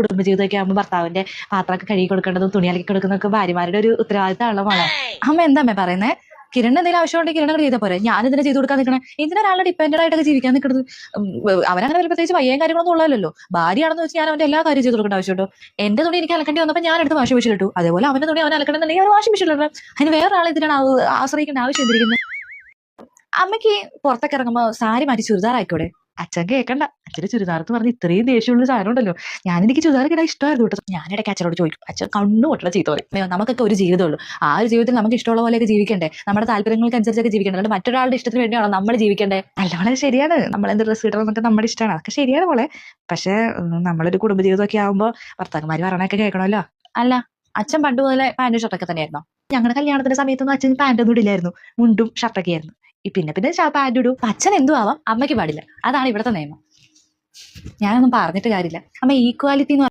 കുടുംബജീവിതമൊക്കെ ആകുമ്പോൾ ഭർത്താവിന്റെ പാത്രമൊക്കെ കഴുകി കൊടുക്കേണ്ടതും തുണി അലക്കി കൊടുക്കുന്നതൊക്കെ ഭാര്യമാരുടെ ഒരു ഉത്തരവാദിത്തമുള്ള മോളെ. അമ്മ എന്താ അമ്മ പറയുന്നത്? കിരൺ എന്തെങ്കിലും ആവശ്യമുണ്ടെങ്കിൽ കിരണങ്ങൾ ചെയ്താൽ പോരെ, ഞാൻ ഇതിനെ ചെയ്ത് കൊടുക്കാൻ നിൽക്കണേ? എന്തിനാ ഒരാളുടെ ഡിപ്പെൻഡന്റ് ആയിട്ടൊക്കെ ജീവിക്കാൻ നിൽക്കുന്നത്? അവനങ്ങനെ വലിയ പ്രത്യേകിച്ച് വയ്യം കാര്യങ്ങളൊന്നും ഉള്ളല്ലോ. ഭാര്യയാണെന്ന് വെച്ച് ഞാൻ അവന്റെ എല്ലാ കാര്യം ചെയ്ത് കൊടുക്കേണ്ട ആവശ്യമുണ്ടോ? എന്റെ തുണി എനിക്ക് അലക്കേണ്ടി വന്നപ്പോൾ ഞാൻ എടുത്ത് വാഷിംഗ് മെഷീൻ ഇട്ടു, അതേപോലെ അവന്റെ തുണി അവൻ അലക്കണമെന്നുണ്ടെങ്കിൽ അവൻ വാഷിംഗ് മെഷീൻ ഇടണം. അതിന് വേറെ ആളെ ഇതിനാണ് ആശ്രയിക്കേണ്ട ആവശ്യം എന്തിരിക്കുന്നത്? അമ്മയ്ക്ക് പുറത്തൊക്കെ ഇറങ്ങുമ്പോ സാരി മാറ്റി ചുരിദാർ ആയിക്കോടെ? അച്ഛൻ കേൾക്കണ്ട, അച്ഛന് ചുരിദാർ എന്ന് പറഞ്ഞ് ഇത്രയും ദേഷ്യമുള്ള സാധനം ഉണ്ടല്ലോ. എനിക്ക് ചുരിദാർ ഇടാൻ ഇഷ്ടമായിരുന്നു കേട്ടോ. ഞാനിടയ്ക്ക് അച്ഛനോട് ചോദിക്കും, അച്ഛൻ കണ്ണു പൊട്ടണ ചീത്ത പറയും. നമുക്കൊക്കെ ഒരു ജീവിതമുള്ളൂ, ആ ഒരു ജീവിതത്തിൽ നമുക്ക് ഇഷ്ടമുള്ള പോലെയൊക്കെ ജീവിക്കണ്ടേ, നമ്മുടെ താല്പര്യങ്ങൾക്ക് അനുസരിച്ചൊക്കെ ജീവിക്കണ്ടേ, അല്ലാണ്ട് മറ്റൊരാളുടെ ഇഷ്ടത്തിന് വേണ്ടിയാണോ നമ്മൾ ജീവിക്കണ്ടേ? അല്ല മോളെ, ശരിയാണ്, നമ്മളെന്ത് ഡ്രസ്സ് ഇടണം എന്നൊക്കെ നമ്മുടെ ഇഷ്ടമാണ്, അതൊക്കെ ശരിയാണ് മോളെ. പക്ഷെ നമ്മളൊരു കുടുംബജീവിതമൊക്കെ ആകുമ്പോൾ ഭർത്താക്കന്മാര് പറയണൊക്കെ കേൾക്കണമല്ലോ. അല്ല, അച്ഛൻ പണ്ട് മുതലേ പാന്റും ഷർട്ടൊക്കെ തന്നെയായിരുന്നോ? ഞങ്ങളുടെ കല്യാണത്തിന്റെ സമയത്തൊന്നും അച്ഛൻ പാന്റൊന്നും ഇടില്ലായിരുന്നു, മുണ്ടും ഷർട്ടൊക്കെ ആയിരുന്നു. പിന്നെ പാന്റ് ഇടും. അച്ഛൻ എന്തും ആവാം, അമ്മയ്ക്ക് പാടില്ല. അതാണ് ഇവിടുത്തെ നിയമം. ഞാനൊന്നും പറഞ്ഞിട്ട് കാര്യമില്ല അമ്മ. ഈക്വാലിറ്റി എന്ന്